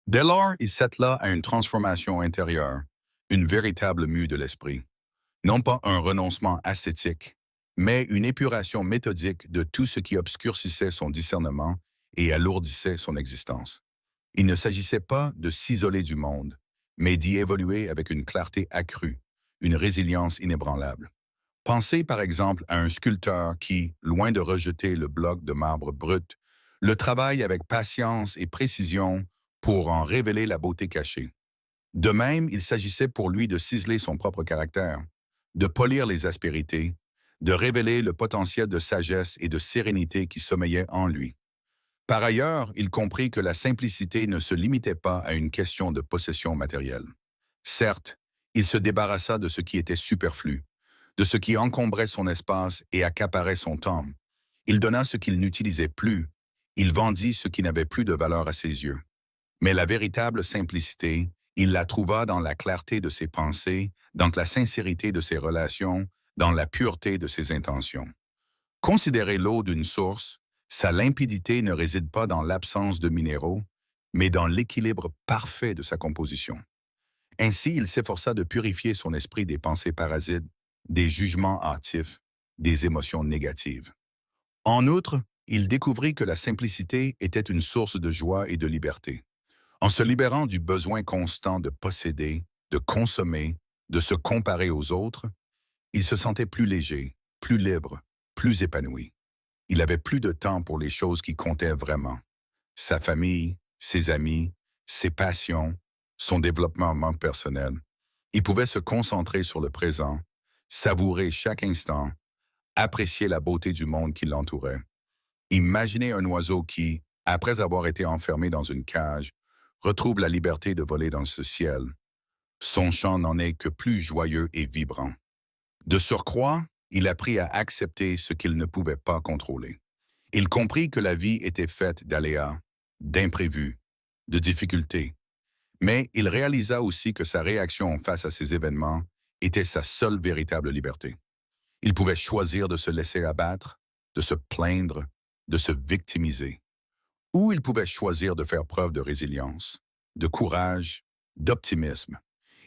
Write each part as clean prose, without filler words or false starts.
Dès lors, il s'attela à une transformation intérieure, une véritable mue de l'esprit. Non pas un renoncement ascétique, mais une épuration méthodique de tout ce qui obscurcissait son discernement et alourdissait son existence. Il ne s'agissait pas de s'isoler du monde, mais d'y évoluer avec une clarté accrue, une résilience inébranlable. Pensez par exemple à un sculpteur qui, loin de rejeter le bloc de marbre brut, le travaille avec patience et précision pour en révéler la beauté cachée. De même, il s'agissait pour lui de ciseler son propre caractère, de polir les aspérités, de révéler le potentiel de sagesse et de sérénité qui sommeillait en lui. Par ailleurs, il comprit que la simplicité ne se limitait pas à une question de possession matérielle. Certes, il se débarrassa de ce qui était superflu, de ce qui encombrait son espace et accaparait son temps. Il donna ce qu'il n'utilisait plus, il vendit ce qui n'avait plus de valeur à ses yeux. Mais la véritable simplicité, il la trouva dans la clarté de ses pensées, dans la sincérité de ses relations, dans la pureté de ses intentions. Considérez l'eau d'une source, sa limpidité ne réside pas dans l'absence de minéraux, mais dans l'équilibre parfait de sa composition. Ainsi, il s'efforça de purifier son esprit des pensées parasites, des jugements hâtifs, des émotions négatives. En outre, il découvrit que la simplicité était une source de joie et de liberté. En se libérant du besoin constant de posséder, de consommer, de se comparer aux autres, il se sentait plus léger, plus libre, plus épanoui. Il avait plus de temps pour les choses qui comptaient vraiment. Sa famille, ses amis, ses passions, son développement personnel. Il pouvait se concentrer sur le présent, savourer chaque instant, apprécier la beauté du monde qui l'entourait. Imaginez un oiseau qui, après avoir été enfermé dans une cage, retrouve la liberté de voler dans ce ciel. Son chant n'en est que plus joyeux et vibrant. De surcroît, il apprit à accepter ce qu'il ne pouvait pas contrôler. Il comprit que la vie était faite d'aléas, d'imprévus, de difficultés. Mais il réalisa aussi que sa réaction face à ces événements était sa seule véritable liberté. Il pouvait choisir de se laisser abattre, de se plaindre, de se victimiser. Ou il pouvait choisir de faire preuve de résilience, de courage, d'optimisme.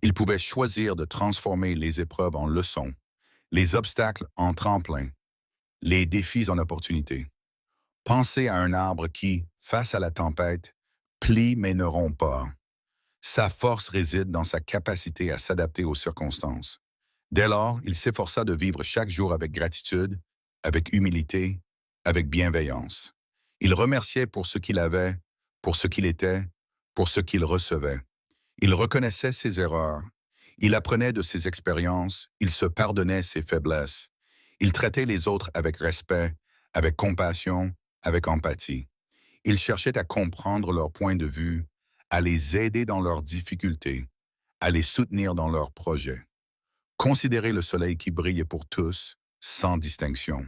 Il pouvait choisir de transformer les épreuves en leçons, les obstacles en tremplins, les défis en opportunités. Pensez à un arbre qui, face à la tempête, plie mais ne rompt pas. Sa force réside dans sa capacité à s'adapter aux circonstances. Dès lors, il s'efforça de vivre chaque jour avec gratitude, avec humilité, avec bienveillance. Il remerciait pour ce qu'il avait, pour ce qu'il était, pour ce qu'il recevait. Il reconnaissait ses erreurs. Il apprenait de ses expériences. Il se pardonnait ses faiblesses. Il traitait les autres avec respect, avec compassion, avec empathie. Il cherchait à comprendre leur point de vue, à les aider dans leurs difficultés, à les soutenir dans leurs projets. Considérez le soleil qui brille pour tous, sans distinction.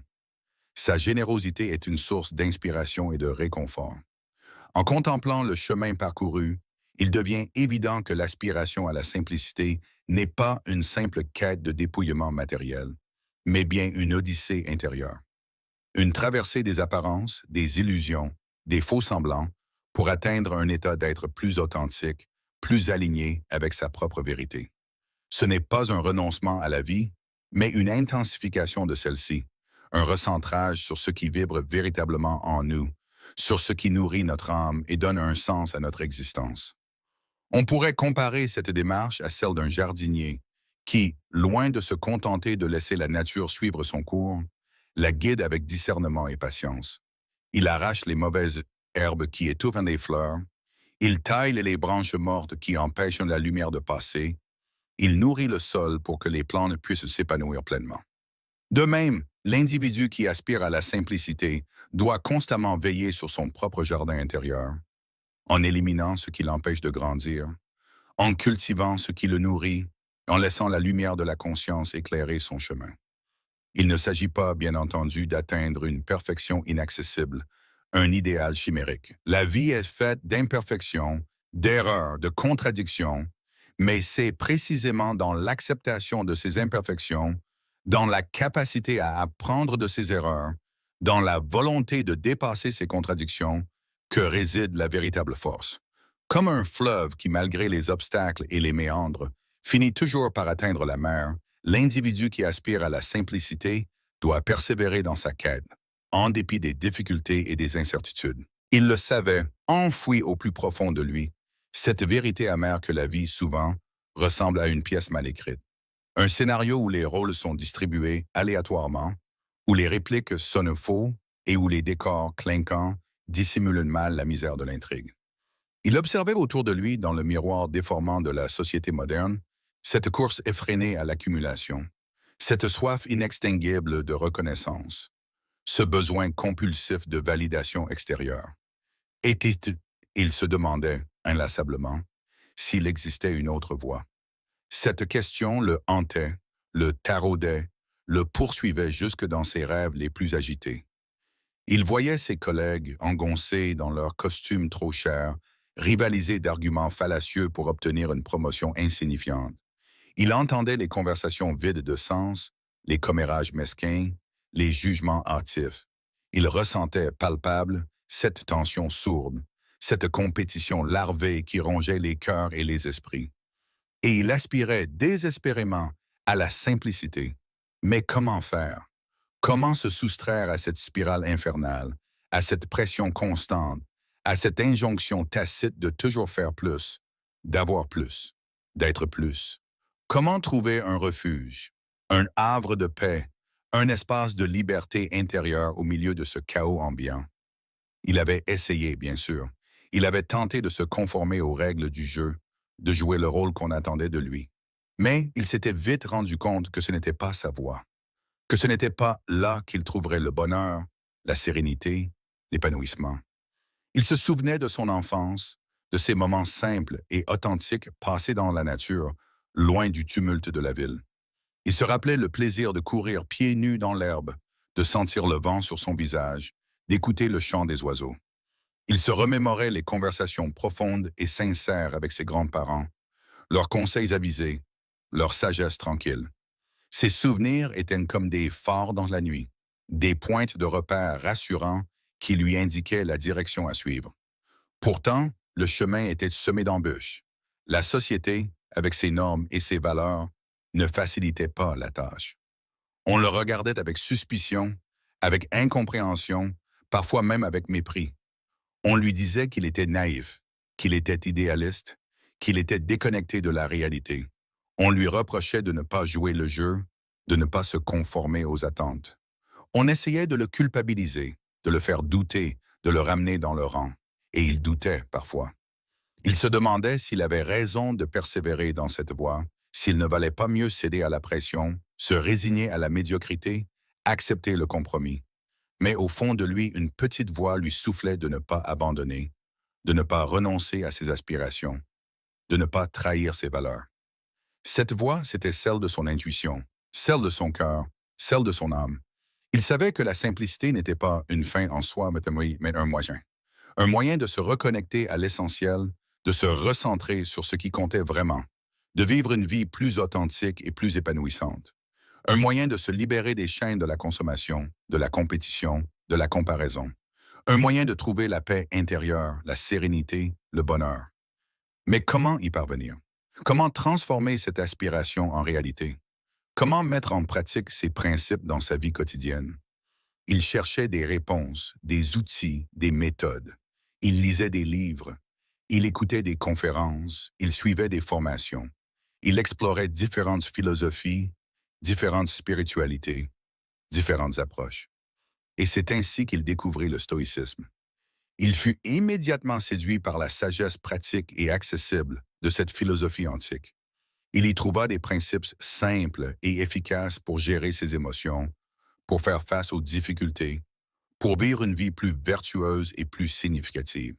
Sa générosité est une source d'inspiration et de réconfort. En contemplant le chemin parcouru, il devient évident que l'aspiration à la simplicité n'est pas une simple quête de dépouillement matériel, mais bien une odyssée intérieure. Une traversée des apparences, des illusions, des faux-semblants pour atteindre un état d'être plus authentique, plus aligné avec sa propre vérité. Ce n'est pas un renoncement à la vie, mais une intensification de celle-ci, un recentrage sur ce qui vibre véritablement en nous, sur ce qui nourrit notre âme et donne un sens à notre existence. On pourrait comparer cette démarche à celle d'un jardinier qui, loin de se contenter de laisser la nature suivre son cours, la guide avec discernement et patience. Il arrache les mauvaises herbes qui étouffent les fleurs, il taille les branches mortes qui empêchent la lumière de passer, il nourrit le sol pour que les plantes puissent s'épanouir pleinement. De même, l'individu qui aspire à la simplicité doit constamment veiller sur son propre jardin intérieur, en éliminant ce qui l'empêche de grandir, en cultivant ce qui le nourrit, en laissant la lumière de la conscience éclairer son chemin. Il ne s'agit pas, bien entendu, d'atteindre une perfection inaccessible, un idéal chimérique. La vie est faite d'imperfections, d'erreurs, de contradictions, mais c'est précisément dans l'acceptation de ces imperfections, dans la capacité à apprendre de ces erreurs, dans la volonté de dépasser ces contradictions, que réside la véritable force. Comme un fleuve qui, malgré les obstacles et les méandres, finit toujours par atteindre la mer, l'individu qui aspire à la simplicité doit persévérer dans sa quête, en dépit des difficultés et des incertitudes. Il le savait, enfoui au plus profond de lui, cette vérité amère que la vie, souvent, ressemble à une pièce mal écrite. Un scénario où les rôles sont distribués aléatoirement, où les répliques sonnent faux et où les décors clinquants dissimulent mal la misère de l'intrigue. Il observait autour de lui, dans le miroir déformant de la société moderne, cette course effrénée à l'accumulation, cette soif inextinguible de reconnaissance, ce besoin compulsif de validation extérieure. Il se demandait, inlassablement, s'il existait une autre voie. Cette question le hantait, le taraudait, le poursuivait jusque dans ses rêves les plus agités. Il voyait ses collègues, engoncés dans leurs costumes trop chers, rivaliser d'arguments fallacieux pour obtenir une promotion insignifiante. Il entendait les conversations vides de sens, les commérages mesquins, les jugements hâtifs. Il ressentait palpable cette tension sourde, cette compétition larvée qui rongeait les cœurs et les esprits. Et il aspirait désespérément à la simplicité. Mais comment faire? Comment se soustraire à cette spirale infernale, à cette pression constante, à cette injonction tacite de toujours faire plus, d'avoir plus, d'être plus? Comment trouver un refuge, un havre de paix, un espace de liberté intérieure au milieu de ce chaos ambiant? Il avait essayé, bien sûr. Il avait tenté de se conformer aux règles du jeu, de jouer le rôle qu'on attendait de lui. Mais il s'était vite rendu compte que ce n'était pas sa voie, que ce n'était pas là qu'il trouverait le bonheur, la sérénité, l'épanouissement. Il se souvenait de son enfance, de ces moments simples et authentiques passés dans la nature, loin du tumulte de la ville. Il se rappelait le plaisir de courir pieds nus dans l'herbe, de sentir le vent sur son visage, d'écouter le chant des oiseaux. Il se remémorait les conversations profondes et sincères avec ses grands-parents, leurs conseils avisés, leur sagesse tranquille. Ses souvenirs étaient comme des phares dans la nuit, des pointes de repère rassurants qui lui indiquaient la direction à suivre. Pourtant, le chemin était semé d'embûches. La société, avec ses normes et ses valeurs, ne facilitait pas la tâche. On le regardait avec suspicion, avec incompréhension, parfois même avec mépris. On lui disait qu'il était naïf, qu'il était idéaliste, qu'il était déconnecté de la réalité. On lui reprochait de ne pas jouer le jeu, de ne pas se conformer aux attentes. On essayait de le culpabiliser, de le faire douter, de le ramener dans le rang. Et il doutait parfois. Il se demandait s'il avait raison de persévérer dans cette voie, s'il ne valait pas mieux céder à la pression, se résigner à la médiocrité, accepter le compromis. Mais au fond de lui, une petite voix lui soufflait de ne pas abandonner, de ne pas renoncer à ses aspirations, de ne pas trahir ses valeurs. Cette voix, c'était celle de son intuition, celle de son cœur, celle de son âme. Il savait que la simplicité n'était pas une fin en soi, mais un moyen. Un moyen de se reconnecter à l'essentiel, de se recentrer sur ce qui comptait vraiment, de vivre une vie plus authentique et plus épanouissante. Un moyen de se libérer des chaînes de la consommation, de la compétition, de la comparaison. Un moyen de trouver la paix intérieure, la sérénité, le bonheur. Mais comment y parvenir? Comment transformer cette aspiration en réalité? Comment mettre en pratique ces principes dans sa vie quotidienne? Il cherchait des réponses, des outils, des méthodes. Il lisait des livres. Il écoutait des conférences. Il suivait des formations. Il explorait différentes philosophies, différentes spiritualités, différentes approches. Et c'est ainsi qu'il découvrit le stoïcisme. Il fut immédiatement séduit par la sagesse pratique et accessible de cette philosophie antique. Il y trouva des principes simples et efficaces pour gérer ses émotions, pour faire face aux difficultés, pour vivre une vie plus vertueuse et plus significative.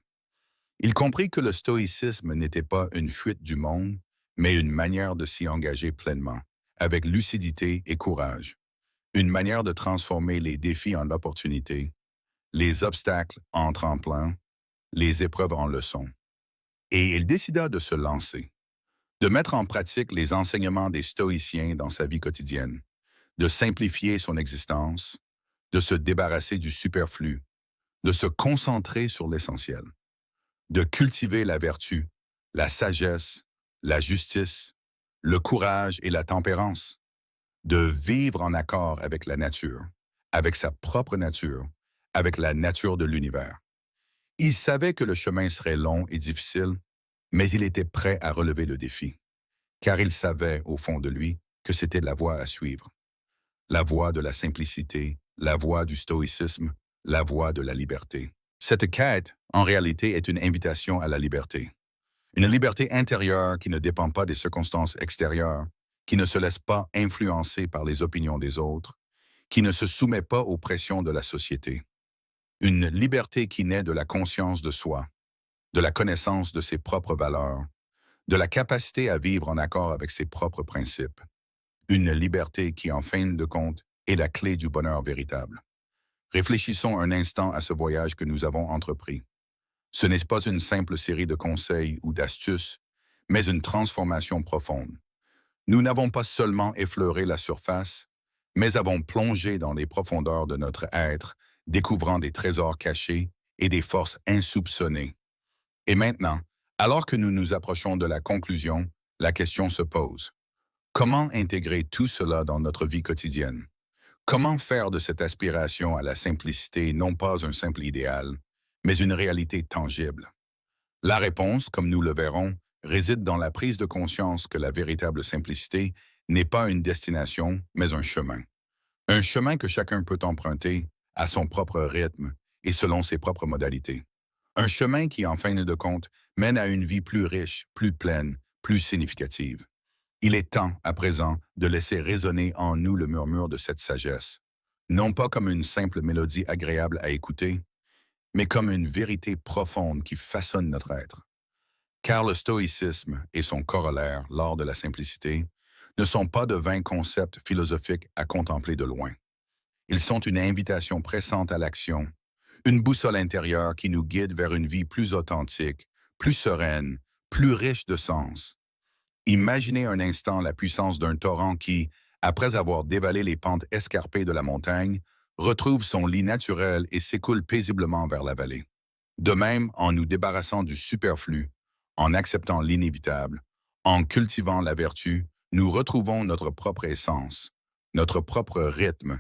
Il comprit que le stoïcisme n'était pas une fuite du monde, mais une manière de s'y engager pleinement, avec lucidité et courage, une manière de transformer les défis en opportunités, les obstacles en tremplins, les épreuves en leçons. Et il décida de se lancer, de mettre en pratique les enseignements des stoïciens dans sa vie quotidienne, de simplifier son existence, de se débarrasser du superflu, de se concentrer sur l'essentiel. de cultiver la vertu, la sagesse, la justice, le courage et la tempérance, de vivre en accord avec la nature, avec sa propre nature, avec la nature de l'univers. Il savait que le chemin serait long et difficile, mais il était prêt à relever le défi, car il savait, au fond de lui, que c'était la voie à suivre. La voie de la simplicité, la voie du stoïcisme, la voie de la liberté. Cette quête, en réalité, est une invitation à la liberté. Une liberté intérieure qui ne dépend pas des circonstances extérieures, qui ne se laisse pas influencer par les opinions des autres, qui ne se soumet pas aux pressions de la société. Une liberté qui naît de la conscience de soi, de la connaissance de ses propres valeurs, de la capacité à vivre en accord avec ses propres principes. Une liberté qui, en fin de compte, est la clé du bonheur véritable. Réfléchissons un instant à ce voyage que nous avons entrepris. Ce n'est pas une simple série de conseils ou d'astuces, mais une transformation profonde. Nous n'avons pas seulement effleuré la surface, mais avons plongé dans les profondeurs de notre être, découvrant des trésors cachés et des forces insoupçonnées. Et maintenant, alors que nous nous approchons de la conclusion, la question se pose. Comment intégrer tout cela dans notre vie quotidienne? Comment faire de cette aspiration à la simplicité non pas un simple idéal, mais une réalité tangible? La réponse, comme nous le verrons, réside dans la prise de conscience que la véritable simplicité n'est pas une destination, mais un chemin. Un chemin que chacun peut emprunter à son propre rythme et selon ses propres modalités. Un chemin qui, en fin de compte, mène à une vie plus riche, plus pleine, plus significative. Il est temps, à présent, de laisser résonner en nous le murmure de cette sagesse, non pas comme une simple mélodie agréable à écouter, mais comme une vérité profonde qui façonne notre être. Car le stoïcisme et son corollaire, l'art de la simplicité, ne sont pas de vains concepts philosophiques à contempler de loin. Ils sont une invitation pressante à l'action, une boussole intérieure qui nous guide vers une vie plus authentique, plus sereine, plus riche de sens. Imaginez un instant la puissance d'un torrent qui, après avoir dévalé les pentes escarpées de la montagne, retrouve son lit naturel et s'écoule paisiblement vers la vallée. De même, en nous débarrassant du superflu, en acceptant l'inévitable, en cultivant la vertu, nous retrouvons notre propre essence, notre propre rythme,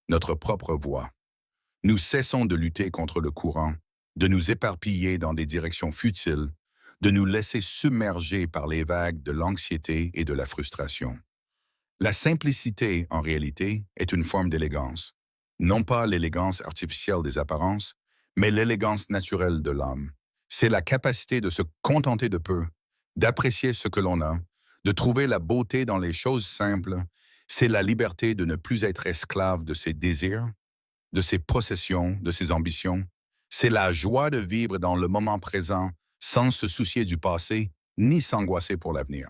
notre propre voie. Nous cessons de lutter contre le courant, de nous éparpiller dans des directions futiles, de nous laisser submerger par les vagues de l'anxiété et de la frustration. La simplicité, en réalité, est une forme d'élégance. Non pas l'élégance artificielle des apparences, mais l'élégance naturelle de l'homme. C'est la capacité de se contenter de peu, d'apprécier ce que l'on a, de trouver la beauté dans les choses simples. C'est la liberté de ne plus être esclave de ses désirs, de ses possessions, de ses ambitions. C'est la joie de vivre dans le moment présent sans se soucier du passé ni s'angoisser pour l'avenir.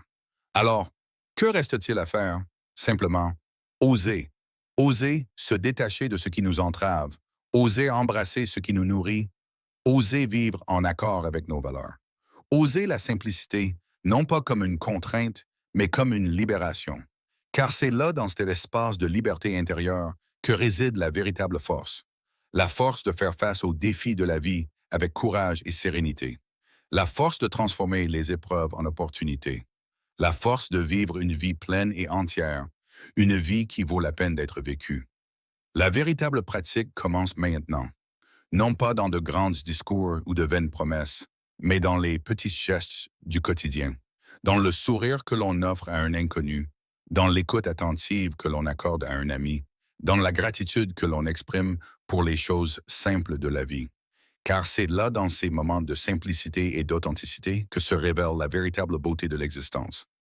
Alors, que reste-t-il à faire? Simplement, oser. Oser se détacher de ce qui nous entrave, oser embrasser ce qui nous nourrit, oser vivre en accord avec nos valeurs. Oser la simplicité, non pas comme une contrainte, mais comme une libération. Car c'est là, dans cet espace de liberté intérieure, que réside la véritable force. La force de faire face aux défis de la vie avec courage et sérénité. La force de transformer les épreuves en opportunités. La force de vivre une vie pleine et entière, une vie qui vaut la peine d'être vécue. La véritable pratique commence maintenant, non pas dans de grands discours ou de vaines promesses, mais dans les petits gestes du quotidien, dans le sourire que l'on offre à un inconnu, dans l'écoute attentive que l'on accorde à un ami, dans la gratitude que l'on exprime pour les choses simples de la vie. Car c'est là, dans ces moments de simplicité et d'authenticité, que se révèle la véritable beauté de l'existence.